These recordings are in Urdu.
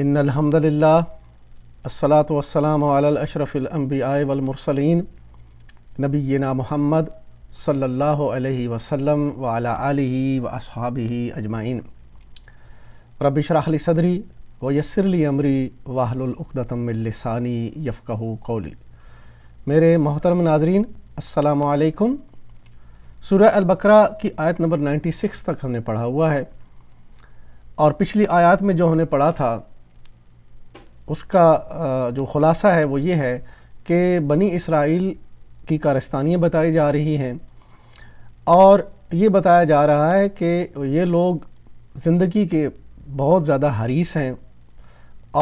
ان الحمد للہ الصلاۃ والسلام علی الاشرف الانبیاء والمرسلین نبینا محمد صلی اللہ علیہ وسلم وعلی آلہ واصحابہ اجمعین۔ رب اشرح لی صدری ویسر لی امری واحلل عقدۃ من لسانی یفقہوا قولی۔ میرے محترم ناظرین، السلام علیکم۔ سورہ البقرہ کی آیت نمبر 96 تک ہم نے پڑھا ہوا ہے، اور پچھلی آیات میں جو ہم نے پڑھا تھا اس کا جو خلاصہ ہے وہ یہ ہے کہ بنی اسرائیل کی کارستانیاں بتائی جا رہی ہیں، اور یہ بتایا جا رہا ہے کہ یہ لوگ زندگی کے بہت زیادہ حریص ہیں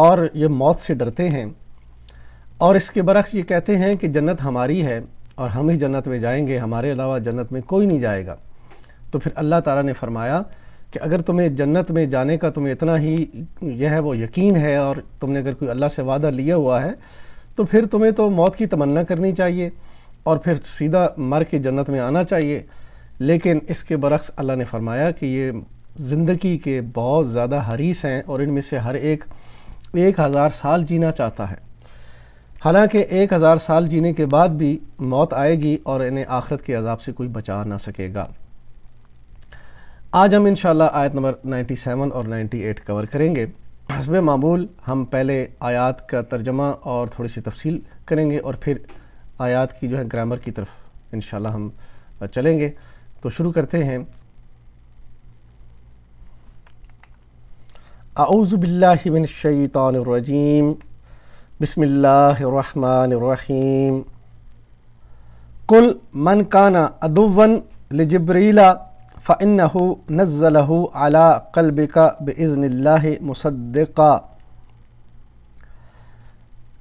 اور یہ موت سے ڈرتے ہیں، اور اس کے برعکس یہ کہتے ہیں کہ جنت ہماری ہے اور ہم ہی جنت میں جائیں گے، ہمارے علاوہ جنت میں کوئی نہیں جائے گا۔ تو پھر اللہ تعالیٰ نے فرمایا کہ اگر تمہیں جنت میں جانے کا تمہیں اتنا ہی یہ ہے وہ یقین ہے، اور تم نے اگر کوئی اللہ سے وعدہ لیا ہوا ہے، تو پھر تمہیں تو موت کی تمنا کرنی چاہیے اور پھر سیدھا مر کے جنت میں آنا چاہیے۔ لیکن اس کے برعکس اللہ نے فرمایا کہ یہ زندگی کے بہت زیادہ حریص ہیں، اور ان میں سے ہر ایک 1000 سال جینا چاہتا ہے، حالانکہ 1000 سال جینے کے بعد بھی موت آئے گی اور انہیں آخرت کے عذاب سے کوئی بچا نہ سکے گا۔ آج ہم انشاءاللہ آیت نمبر 97 اور 98 کور کریں گے۔ حسب معمول ہم پہلے آیات کا ترجمہ اور تھوڑی سی تفصیل کریں گے، اور پھر آیات کی جو ہے گرامر کی طرف انشاءاللہ ہم چلیں گے۔ تو شروع کرتے ہیں۔ اعوذ باللہ من الشیطان الرجیم، بسم اللہ الرحمن الرحیم۔ قل من کان عدوا لجبریل فإنه نزله على قلبك بإذن اللہ مصدقا۔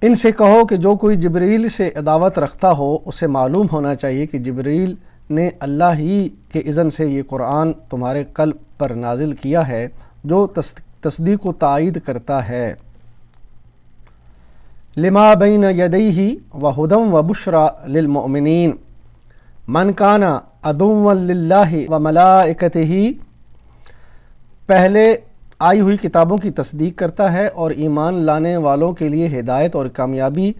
ان سے کہو کہ جو کوئی جبریل سے عداوت رکھتا ہو اسے معلوم ہونا چاہیے کہ جبریل نے اللہ ہی کے اذن سے یہ قرآن تمہارے قلب پر نازل کیا ہے، جو تصدیق و تائید کرتا ہے۔ لما بین یدیہ وہدی وبشریٰ للمؤمنین۔ من کان عدوا للہ وملائکتہ، پہلے آئی ہوئی کتابوں کی تصدیق کرتا ہے اور ایمان لانے والوں کے لیے ہدایت اور کامیابی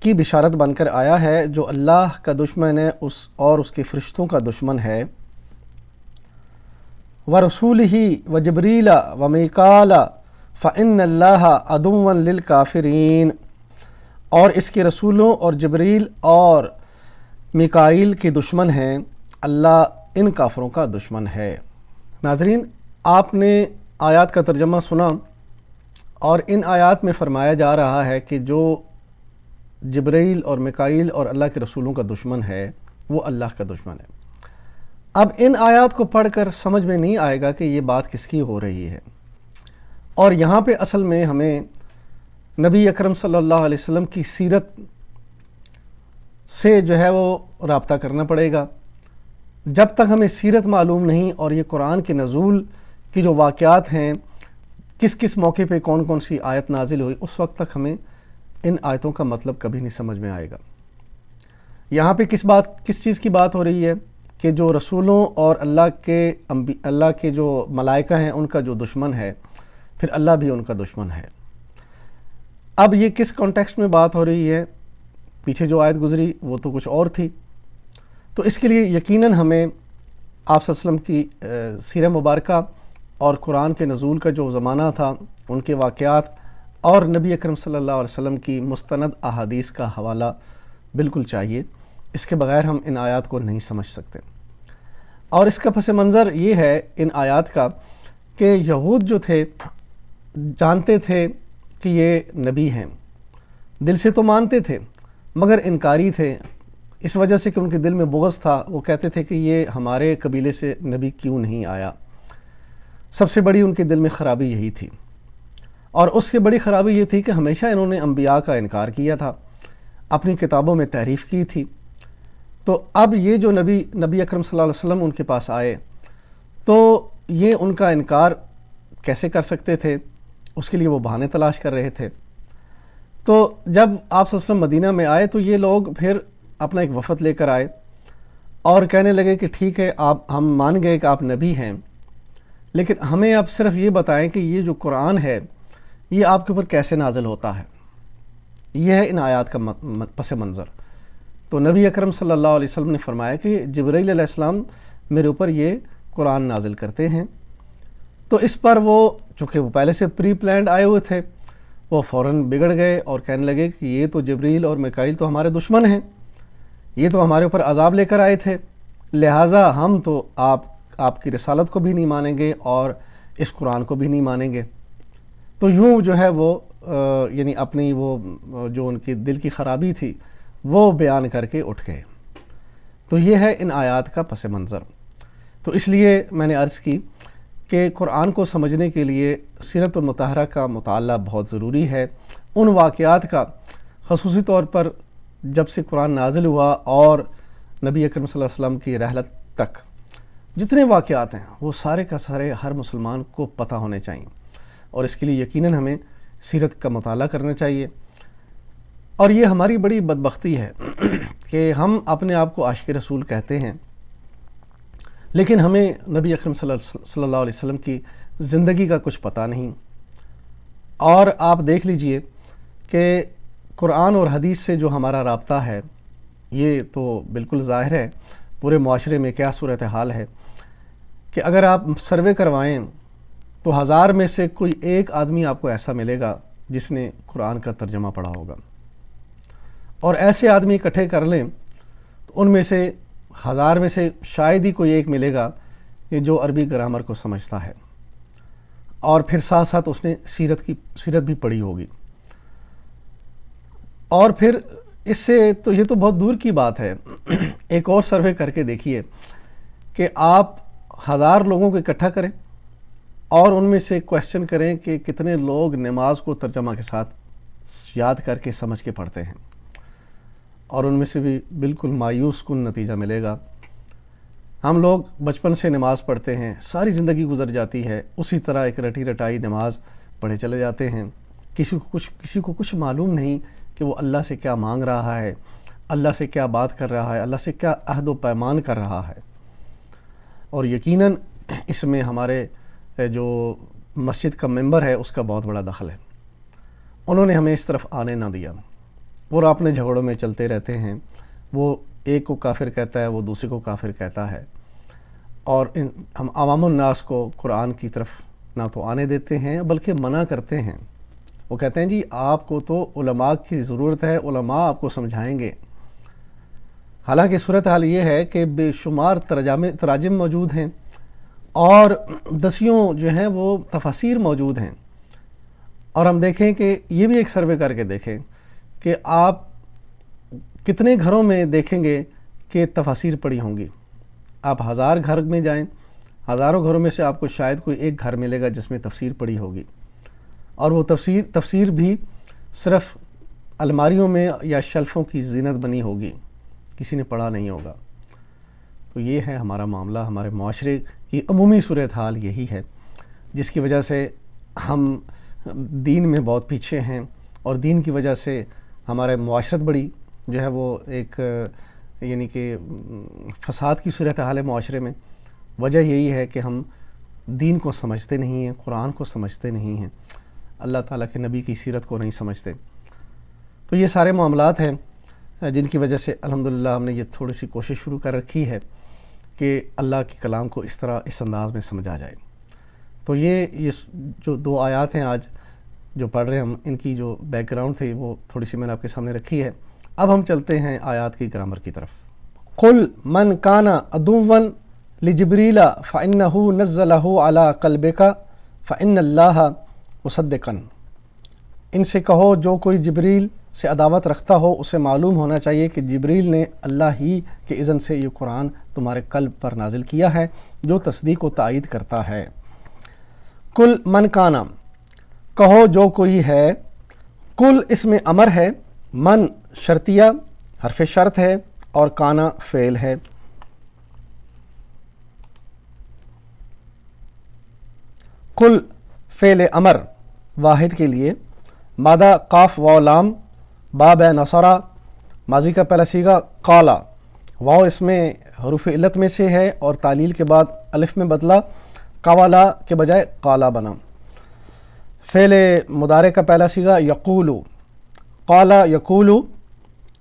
کی بشارت بن کر آیا ہے۔ جو اللہ کا دشمن ہے اور اس کے فرشتوں کا دشمن ہے۔ ورسولہ وجبریل ومیکال فإن اللہ عدو للکافرین، اور اس کے رسولوں اور جبریل اور میکائیل کے دشمن ہیں، اللہ ان کافروں کا دشمن ہے۔ ناظرین، آپ نے آیات کا ترجمہ سنا، اور ان آیات میں فرمایا جا رہا ہے کہ جو جبریل اور میکائیل اور اللہ کے رسولوں کا دشمن ہے وہ اللہ کا دشمن ہے۔ اب ان آیات کو پڑھ کر سمجھ میں نہیں آئے گا کہ یہ بات کس کی ہو رہی ہے، اور یہاں پہ اصل میں ہمیں نبی اکرم صلی اللہ علیہ وسلم کی سیرت سے جو ہے وہ رابطہ کرنا پڑے گا۔ جب تک ہمیں سیرت معلوم نہیں اور یہ قرآن کے نزول کی جو واقعات ہیں، کس کس موقع پہ کون کون سی آیت نازل ہوئی، اس وقت تک ہمیں ان آیتوں کا مطلب کبھی نہیں سمجھ میں آئے گا۔ یہاں پہ کس چیز کی بات ہو رہی ہے کہ جو رسولوں اور اللہ کے جو ملائکہ ہیں ان کا جو دشمن ہے، پھر اللہ بھی ان کا دشمن ہے۔ اب یہ کس کانٹیکسٹ میں بات ہو رہی ہے؟ پیچھے جو آیت گزری وہ تو کچھ اور تھی، تو اس کے لیے یقیناً ہمیں آپ صلی اللہ علیہ وسلم کی سیرہ مبارکہ اور قرآن کے نزول کا جو زمانہ تھا، ان کے واقعات، اور نبی اکرم صلی اللہ علیہ وسلم کی مستند احادیث کا حوالہ بالکل چاہیے۔ اس کے بغیر ہم ان آیات کو نہیں سمجھ سکتے۔ اور اس کا پس منظر یہ ہے ان آیات کا کہ یہود جو تھے جانتے تھے کہ یہ نبی ہیں، دل سے تو مانتے تھے مگر انکاری تھے، اس وجہ سے کہ ان کے دل میں بغض تھا۔ وہ کہتے تھے کہ یہ ہمارے قبیلے سے نبی کیوں نہیں آیا۔ سب سے بڑی ان کے دل میں خرابی یہی تھی، اور اس سے بڑی خرابی یہ تھی کہ ہمیشہ انہوں نے انبیاء کا انکار کیا تھا، اپنی کتابوں میں تحریف کی تھی۔ تو اب یہ جو نبی اکرم صلی اللہ علیہ وسلم ان کے پاس آئے تو یہ ان کا انکار کیسے کر سکتے تھے؟ اس کے لیے وہ بہانے تلاش کر رہے تھے۔ تو جب آپ صلی اللہ علیہ وسلم مدینہ میں آئے تو یہ لوگ پھر اپنا ایک وفد لے کر آئے اور کہنے لگے کہ ٹھیک ہے، ہم مان گئے کہ آپ نبی ہیں، لیکن ہمیں آپ صرف یہ بتائیں کہ یہ جو قرآن ہے یہ آپ کے اوپر کیسے نازل ہوتا ہے، یہ ہے ان آیات کا پس منظر۔ تو نبی اکرم صلی اللہ علیہ وسلم نے فرمایا کہ جبرائیل علیہ السلام میرے اوپر یہ قرآن نازل کرتے ہیں۔ تو اس پر وہ چونکہ وہ پہلے سے پری پلانڈ آئے ہوئے تھے، وہ فوراً بگڑ گئے اور کہنے لگے کہ یہ تو جبرائیل اور میکائیل تو ہمارے دشمن ہیں، یہ تو ہمارے اوپر عذاب لے کر آئے تھے، لہٰذا ہم تو آپ کی رسالت کو بھی نہیں مانیں گے اور اس قرآن کو بھی نہیں مانیں گے۔ تو یوں جو ہے وہ یعنی اپنی وہ جو ان کی دل کی خرابی تھی وہ بیان کر کے اٹھ گئے۔ تو یہ ہے ان آیات کا پس منظر۔ تو اس لیے میں نے عرض کی کہ قرآن کو سمجھنے کے لیے سیرت المطہرہ کا مطالعہ بہت ضروری ہے، ان واقعات کا، خصوصی طور پر جب سے قرآن نازل ہوا اور نبی اکرم صلی اللہ علیہ وسلم کی رحلت تک جتنے واقعات ہیں وہ سارے کا سارے ہر مسلمان کو پتہ ہونے چاہیے، اور اس کے لیے یقیناً ہمیں سیرت کا مطالعہ کرنا چاہیے۔ اور یہ ہماری بڑی بدبختی ہے کہ ہم اپنے آپ کو عاشق رسول کہتے ہیں، لیکن ہمیں نبی اکرم صلی اللہ علیہ وسلم کی زندگی کا کچھ پتہ نہیں۔ اور آپ دیکھ لیجئے کہ قرآن اور حدیث سے جو ہمارا رابطہ ہے یہ تو بالکل ظاہر ہے، پورے معاشرے میں کیا صورتحال ہے کہ اگر آپ سروے کروائیں تو 1000 میں سے کوئی ایک آدمی آپ کو ایسا ملے گا جس نے قرآن کا ترجمہ پڑھا ہوگا، اور ایسے آدمی اکٹھے کر لیں تو ان میں سے 1000 میں سے شاید ہی کوئی ایک ملے گا کہ جو عربی گرامر کو سمجھتا ہے، اور پھر ساتھ ساتھ اس نے سیرت بھی پڑھی ہوگی۔ اور پھر اس سے تو یہ تو بہت دور کی بات ہے، ایک اور سروے کر کے دیکھیے کہ آپ 1000 لوگوں کو اکٹھا کریں اور ان میں سے کویسچن کریں کہ کتنے لوگ نماز کو ترجمہ کے ساتھ یاد کر کے سمجھ کے پڑھتے ہیں، اور ان میں سے بھی بالکل مایوس کن نتیجہ ملے گا۔ ہم لوگ بچپن سے نماز پڑھتے ہیں، ساری زندگی گزر جاتی ہے اسی طرح ایک رٹی رٹائی نماز پڑھے چلے جاتے ہیں، کسی کو کچھ معلوم نہیں کہ وہ اللہ سے کیا مانگ رہا ہے، اللہ سے کیا بات کر رہا ہے، اللہ سے کیا عہد و پیمان کر رہا ہے۔ اور یقیناً اس میں ہمارے جو مسجد کا ممبر ہے اس کا بہت بڑا دخل ہے، انہوں نے ہمیں اس طرف آنے نہ دیا، اور اپنے جھگڑوں میں چلتے رہتے ہیں، وہ ایک کو کافر کہتا ہے، وہ دوسرے کو کافر کہتا ہے، اور ہم عوام الناس کو قرآن کی طرف نہ تو آنے دیتے ہیں بلکہ منع کرتے ہیں۔ وہ کہتے ہیں جی آپ کو تو علماء کی ضرورت ہے، علماء آپ کو سمجھائیں گے۔ حالانکہ صورتحال یہ ہے کہ بے شمار تراجم موجود ہیں اور دسیوں جو ہیں وہ تفاسیر موجود ہیں، اور ہم دیکھیں کہ یہ بھی ایک سروے کر کے دیکھیں کہ آپ کتنے گھروں میں دیکھیں گے کہ تفاسیر پڑھی ہوں گی۔ آپ 1000 گھر میں جائیں، ہزاروں گھروں میں سے آپ کو شاید کوئی ایک گھر ملے گا جس میں تفسیر پڑھی ہوگی، اور وہ تفسیر بھی صرف الماریوں میں یا شیلفوں کی زینت بنی ہوگی، کسی نے پڑھا نہیں ہوگا۔ تو یہ ہے ہمارا معاملہ، ہمارے معاشرے کی عمومی صورتحال یہی ہے، جس کی وجہ سے ہم دین میں بہت پیچھے ہیں، اور دین کی وجہ سے ہمارے معاشرت بڑی جو ہے وہ ایک یعنی کہ فساد کی صورتحال ہے معاشرے میں۔ وجہ یہی ہے کہ ہم دین کو سمجھتے نہیں ہیں، قرآن کو سمجھتے نہیں ہیں، اللہ تعالیٰ کے نبی کی سیرت کو نہیں سمجھتے۔ تو یہ سارے معاملات ہیں جن کی وجہ سے الحمدللہ ہم نے یہ تھوڑی سی کوشش شروع کر رکھی ہے کہ اللہ کے کلام کو اس طرح اس انداز میں سمجھا جائے۔ تو یہ جو 2 آیات ہیں آج جو پڑھ رہے ہیں ہم، ان کی جو بیک گراؤنڈ تھی وہ تھوڑی سی میں نے آپ کے سامنے رکھی ہے۔ اب ہم چلتے ہیں آیات کی گرامر کی طرف۔ قُلْ مَنْ كَانَ عَدُوًّا لِجِبْرِيلَ فَإِنَّهُ نَزَّلَهُ عَلَىٰ قَلْبِكَ فَإِنَّ اللَّهَ مُصَدِّقًا۔ ان سے کہو جو کوئی جبریل سے عداوت رکھتا ہو اسے معلوم ہونا چاہیے کہ جبریل نے اللہ ہی کے اذن سے یہ قرآن تمہارے قلب پر نازل کیا ہے جو تصدیق و تائید کرتا ہے۔ قُلْ مَنْ كَانَ، کہو جو کوئی ہے، کل اس میں امر ہے، من شرطیہ حرف شرط ہے، اور کانا فعل ہے۔ کل فعل امر واحد کے لیے، مادہ قاف واو لام، باب نصرہ ماضی کا پہلا صیغہ، قالا واو اس میں حروف علت میں سے ہے اور تعلیل کے بعد الف میں بدلا، قوالا کے بجائے قالا بنا۔ فعل مضارع کا پہلا صیغہ یقولو، قال یقولو،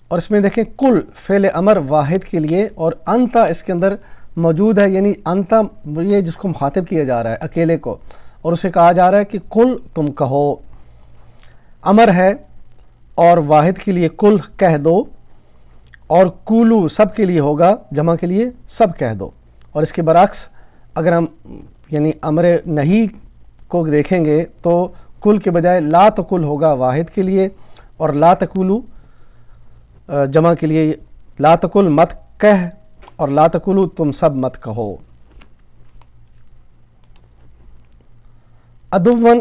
اور اس میں دیکھیں کل فعل امر واحد کے لیے، اور انتا اس کے اندر موجود ہے، یعنی انتا یہ جس کو مخاطب کیا جا رہا ہے اکیلے کو، اور اسے کہا جا رہا ہے کہ کل تم کہو، امر ہے اور واحد کے لیے کل کہہ دو، اور کولو سب کے لیے ہوگا، جمع کے لیے سب کہہ دو۔ اور اس کے برعکس اگر ہم یعنی امر نہیں کو دیکھیں گے تو کل کے بجائے لا تقل ہوگا واحد کے لیے، اور لا تقولو جمع کے لیے لا تقل مت کہہ، اور لا تقولو تم سب مت کہو۔ عدوًا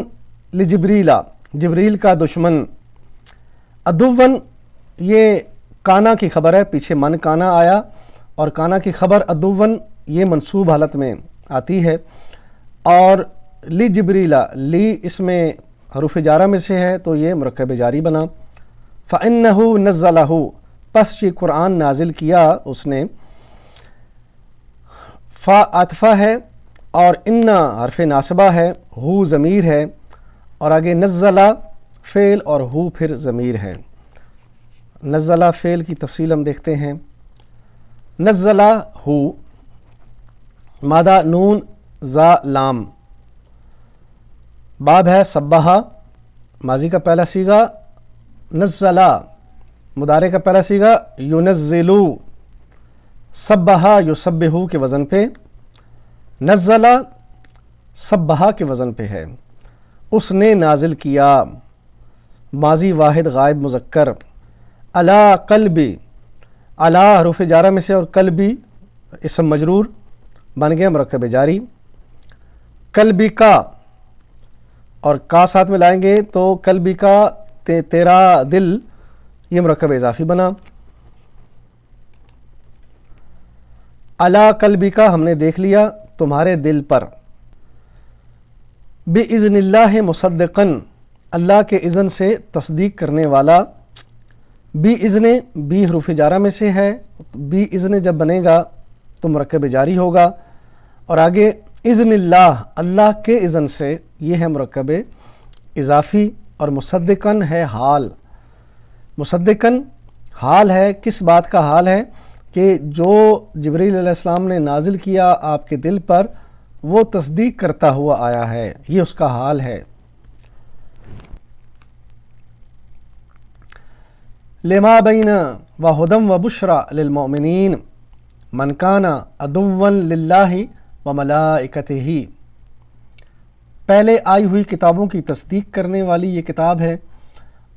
لجبریلا، جبریل کا دشمن۔ عدوًا یہ کانا کی خبر ہے، پیچھے من کانا آیا، اور کانا کی خبر عدوًا یہ منصوب حالت میں آتی ہے، اور لی جبریلا، لی اس میں حروف جارہ میں سے ہے تو یہ مرکب جاری بنا۔ فَإِنَّهُ نَزَّلَهُ، پس یہ قرآن نازل کیا اس نے۔ فا عطفہ ہے اور انا حرف ناصبہ ہے، ہو ضمیر ہے، اور آگے نزلہ فعل اور ہو پھر ضمیر ہے۔ نزلہ فعل کی تفصیل ہم دیکھتے ہیں۔ نزلہ ہو، مادہ نون زا لام، باب ہے سبحہ، ماضی کا پہلا صیغہ نزلہ، مضارع کا پہلا صیغہ ینزلو، سبحہ یسبحو کے وزن پہ، نزلہ سبحہ کے وزن پہ ہے۔ اس نے نازل کیا، ماضی واحد غائب مذکر۔ علی قلبی، علی حروف جارہ میں سے، اور قلبی اسم مجرور بن گیا مرکب جاری۔ قلبی کا، اور کا ساتھ میں لائیں گے تو قلبی کا تیرا دل، یہ مرکب اضافی بنا۔ علی قلبی کا ہم نے دیکھ لیا تمہارے دل پر۔ بِإِذْنِ اللہ مصدقاً، اللہ کے اذن سے تصدیق کرنے والا۔ بِإِذْنِ، بی حروف جارہ میں سے ہے، بِإِذْنِ جب بنے گا تو مرکب جاری ہوگا، اور آگے اذن اللہ، اللہ کے اذن سے، یہ ہے مرکب اضافی، اور مصدقاً ہے حال۔ مصدقاً حال ہے، کس بات کا حال ہے؟ کہ جو جبریل علیہ السلام نے نازل کیا آپ کے دل پر، وہ تصدیق کرتا ہوا آیا ہے، یہ اس کا حال ہے۔ لما بین وہدی وبشری للمؤمنین من کان عدوا للہ وملائکتہ، پہلے آئی ہوئی کتابوں کی تصدیق کرنے والی یہ کتاب ہے،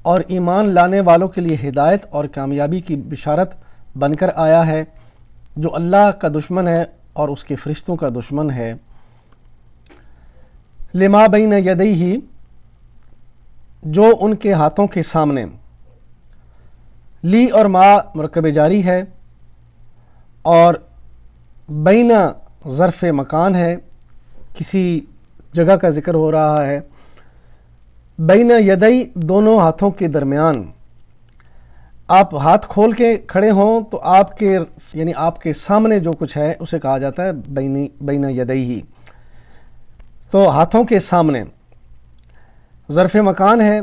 اور ایمان لانے والوں کے لیے ہدایت اور کامیابی کی بشارت بن کر آیا ہے، جو اللہ کا دشمن ہے اور اس کے فرشتوں کا دشمن ہے۔ لما بین یدیہ، جو ان کے ہاتھوں کے سامنے، لی اور ما مرکب جاری ہے، اور بین ظرف مکان ہے، کسی جگہ کا ذکر ہو رہا ہے۔ بین یدی، دونوں ہاتھوں کے درمیان، آپ ہاتھ کھول کے کھڑے ہوں تو آپ کے یعنی آپ کے سامنے جو کچھ ہے اسے کہا جاتا ہے بین یدیہ، تو ہاتھوں کے سامنے ظرف مکان ہے،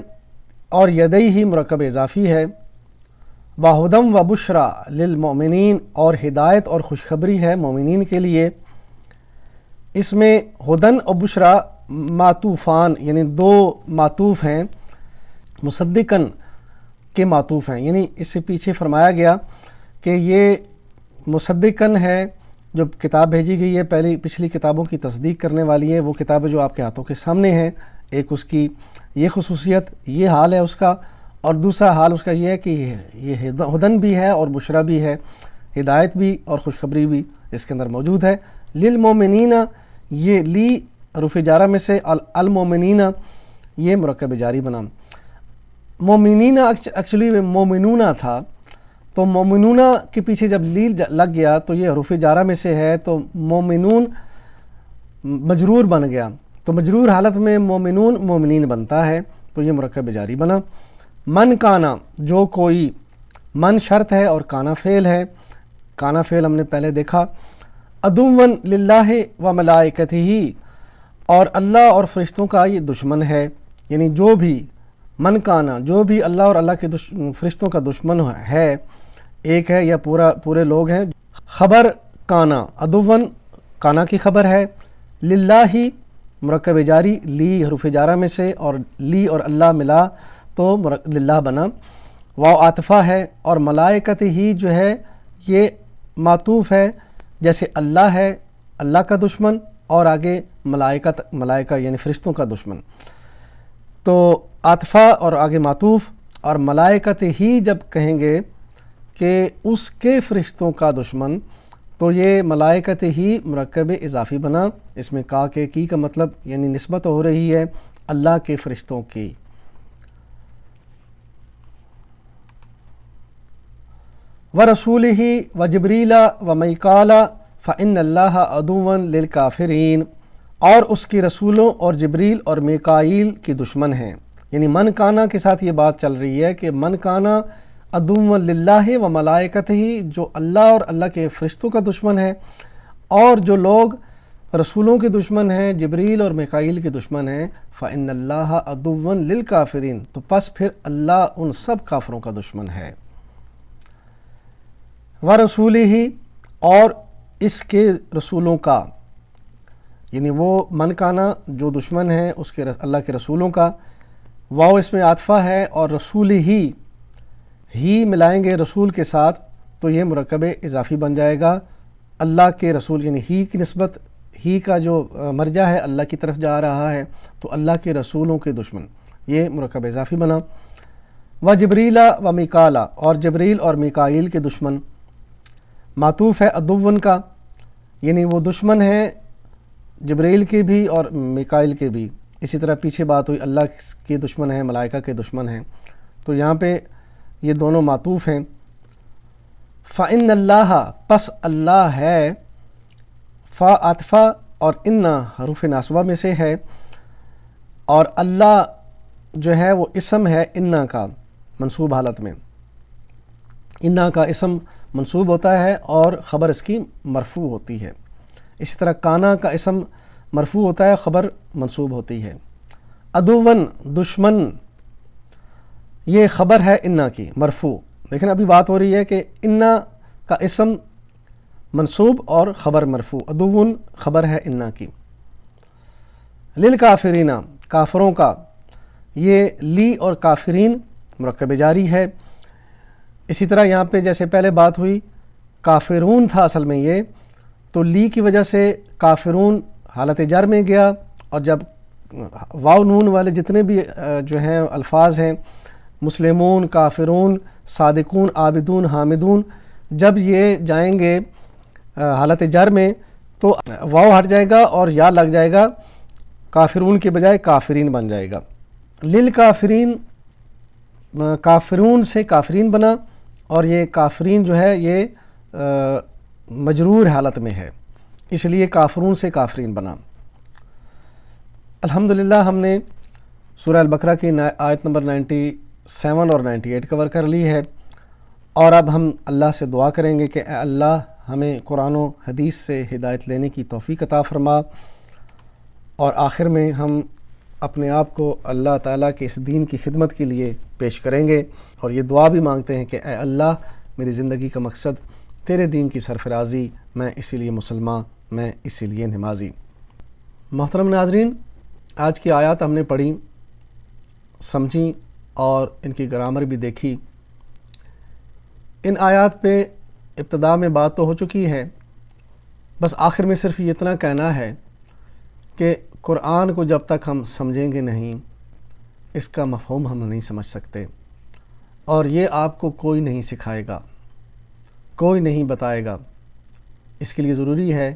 اور یدیہ مرکب اضافی ہے۔ وہدی وبشری للمؤمنین، اور ہدایت اور خوشخبری ہے مومنین کے لیے۔ اس میں ہدن اور بشرا معطوفان، یعنی دو معطوف ہیں، مصدقاً کے معطوف ہیں، یعنی اس سے پیچھے فرمایا گیا کہ یہ مصدقاً ہے، جو کتاب بھیجی گئی ہے پچھلی کتابوں کی تصدیق کرنے والی ہے، وہ کتاب جو آپ کے ہاتھوں کے سامنے ہے، ایک اس کی یہ خصوصیت، یہ حال ہے اس کا، اور دوسرا حال اس کا یہ ہے کہ یہ ہدن بھی ہے اور بشرا بھی ہے، ہدایت بھی اور خوشخبری بھی اس کے اندر موجود ہے۔ للمؤمنین، یہ لی حروف جارہ میں سے، المؤمنین یہ مرکب جاری بنا۔ مومنین ایکچولی مومنون تھا، تو مومنون کے پیچھے جب لی لگ گیا تو یہ حروف جارہ میں سے ہے، تو مومنون مجرور بن گیا، تو مجرور حالت میں مومنون مومنین بنتا ہے، تو یہ مرکب جاری بنا۔ من کانا، جو کوئی، من شرط ہے اور کانا فعل ہے، کانا فعل ہم نے پہلے دیکھا۔ عدوا للہ وملائکتہ، اور اللہ اور فرشتوں کا یہ دشمن ہے، یعنی جو بھی من کانا، جو بھی اللہ اور اللہ کے فرشتوں کا دشمن ہے، ایک ہے یا پورے لوگ ہیں. خبر کانا، عدوًا کانا کی خبر ہے، للہ مرکب جاری، لی حروف جارہ میں سے، اور لی اور اللہ ملا تو للہ بنا. واو عاطفہ ہے، اور ملائکت ہی جو ہے یہ معطوف ہے، جیسے اللہ ہے اللہ کا دشمن، اور آگے ملائکہ یعنی فرشتوں کا دشمن. تو عاطفہ اور آگے معطوف، اور ملائکت ہی جب کہیں گے کہ اس کے فرشتوں کا دشمن، تو یہ ملائکت ہی مرکب اضافی بنا. اس میں کا کے کی کا مطلب یعنی نسبت ہو رہی ہے اللہ کے فرشتوں کی. وَرَسُولِهِ وَجِبْرِيلَ وَمِيكَالَ فَإِنَّ اللَّهَ عَدُوٌّ لِلْكَافِرِينَ، اور اس کی رسولوں اور جبریل اور میکائیل کی دشمن ہیں. یعنی من کانا کے ساتھ یہ بات چل رہی ہے کہ من کانا عدوٌ للہ و ملائکتہ، جو اللہ اور اللہ کے فرشتوں کا دشمن ہے، اور جو لوگ رسولوں کے دشمن ہیں، جبریل اور میکائیل کے دشمن ہیں، فَإِنَّ اللَّهَ عَدُوٌّ لِلْكَافِرِينَ، تو پس پھر اللہ ان سب کافروں کا دشمن ہے. وَرَسُولِهِ، اور اس کے رسولوں کا، یعنی وہ من کانا جو دشمن ہے اس کے اللہ کے رسولوں کا. واو اس میں عاطفہ ہے، اور رسول ہی ملائیں گے رسول کے ساتھ تو یہ مرکب اضافی بن جائے گا. اللہ کے رسول یعنی ہی کی نسبت، ہی کا جو مرجع ہے اللہ کی طرف جا رہا ہے، تو اللہ کے رسولوں کے دشمن، یہ مرکب اضافی بنا. وَجِبْرِيلَ وَمِيكَالَ، اور جبریل اور میکائیل کے دشمن. معطوف ہے عدوً کا، یعنی وہ دشمن ہیں جبریل کے بھی اور میکائیل کے بھی. اسی طرح پیچھے بات ہوئی اللہ کے دشمن ہیں، ملائکہ کے دشمن ہیں، تو یہاں پہ یہ دونوں معطوف ہیں. فَإِنَّ اللَّهَ، پس اللہ ہے، فا عاطفہ اور اِنَّ حروف ناصبہ میں سے ہے، اور اللہ جو ہے وہ اسم ہے اِنَّ کا منصوب حالت میں. اِنَّ کا اسم منصوب ہوتا ہے اور خبر اس کی مرفوع ہوتی ہے. اسی طرح کانا کا اسم مرفوع ہوتا ہے، خبر منصوب ہوتی ہے. عدوً دشمن، یہ خبر ہے اِنَّ کی مرفوع. لیکن ابھی بات ہو رہی ہے کہ اِنَّ کا اسم منصوب اور خبر مرفوع، عدوً خبر ہے اِنَّ کی. للکافرین، کافروں کا، یہ لی اور کافرین مرکب جاری ہے. اسی طرح یہاں پہ جیسے پہلے بات ہوئی کافرون تھا اصل میں یہ، تو لی کی وجہ سے کافرون حالت جر میں گیا، اور جب واو نون والے جتنے بھی جو ہیں الفاظ ہیں، مسلمون، کافرون، صادقون، عابدون، حامدون، جب یہ جائیں گے حالت جر میں تو واو ہٹ جائے گا اور یا لگ جائے گا، کافرون کے بجائے کافرین بن جائے گا. للکافرین، کافرون سے کافرین بنا، اور یہ کافرین جو ہے یہ مجرور حالت میں ہے، اس لیے کافرون سے کافرین بنا. الحمدللہ ہم نے سورہ البقرہ کی آیت نمبر 97 اور 98 کور کر لی ہے، اور اب ہم اللہ سے دعا کریں گے کہ اے اللہ ہمیں قرآن و حدیث سے ہدایت لینے کی توفیق عطا فرما. اور آخر میں ہم اپنے آپ کو اللہ تعالیٰ کے اس دین کی خدمت کے لیے پیش کریں گے، اور یہ دعا بھی مانگتے ہیں کہ اے اللہ میری زندگی کا مقصد تیرے دین کی سرفرازی، میں اسی لیے مسلمان، میں اسی لیے نمازی. محترم ناظرین، آج کی آیات ہم نے پڑھی، سمجھی اور ان کی گرامر بھی دیکھی. ان آیات پہ ابتدا میں بات تو ہو چکی ہے، بس آخر میں صرف یہ اتنا کہنا ہے کہ قرآن کو جب تک ہم سمجھیں گے نہیں، اس کا مفہوم ہم نہیں سمجھ سکتے، اور یہ آپ کو کوئی نہیں سکھائے گا، کوئی نہیں بتائے گا. اس کے لیے ضروری ہے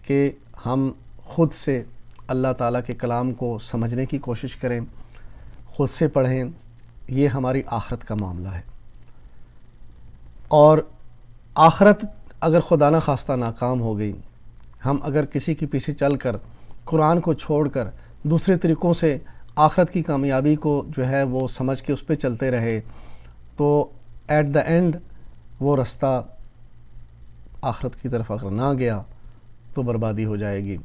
کہ ہم خود سے اللہ تعالیٰ کے کلام کو سمجھنے کی کوشش کریں، خود سے پڑھیں. یہ ہماری آخرت کا معاملہ ہے، اور آخرت اگر خدا نہ خواستہ ناکام ہو گئی، ہم اگر کسی کے پیچھے چل کر قرآن کو چھوڑ کر دوسرے طریقوں سے آخرت کی کامیابی کو جو ہے وہ سمجھ کے اس پہ چلتے رہے، تو ایٹ دا اینڈ وہ رستہ آخرت کی طرف اگر نہ گیا تو بربادی ہو جائے گی.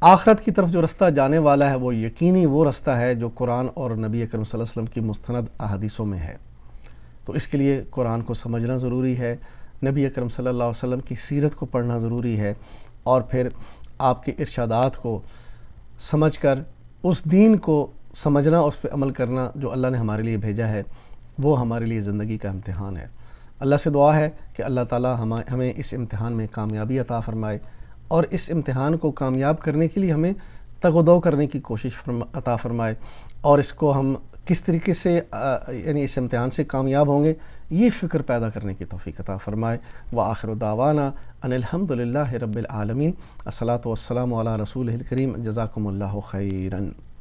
آخرت کی طرف جو رستہ جانے والا ہے وہ یقینی وہ رستہ ہے جو قرآن اور نبی اکرم صلی اللہ علیہ وسلم کی مستند احادیثوں میں ہے۔ تو اس کے لیے قرآن کو سمجھنا ضروری ہے، نبی اکرم صلی اللہ علیہ وسلم کی سیرت کو پڑھنا ضروری ہے، اور پھر آپ کے ارشادات کو سمجھ کر اس دین کو سمجھنا اور اس پہ عمل کرنا جو اللہ نے ہمارے لیے بھیجا ہے، وہ ہمارے لیے زندگی کا امتحان ہے۔ اللہ سے دعا ہے کہ اللہ تعالی ہمیں اس امتحان میں کامیابی عطا فرمائے، اور اس امتحان کو کامیاب کرنے کے لیے ہمیں تگ و دو کرنے کی کوشش عطا فرمائے، اور اس کو ہم کس طریقے سے یعنی اس امتحان سے کامیاب ہوں گے یہ فکر پیدا کرنے کی توفیق عطا فرمائے۔ وآخر دعوانا ان الحمد للہ رب العالمین۔ الصلاۃ والسلام علی رسولہ الکریم۔ جزاکم اللہ خیرا۔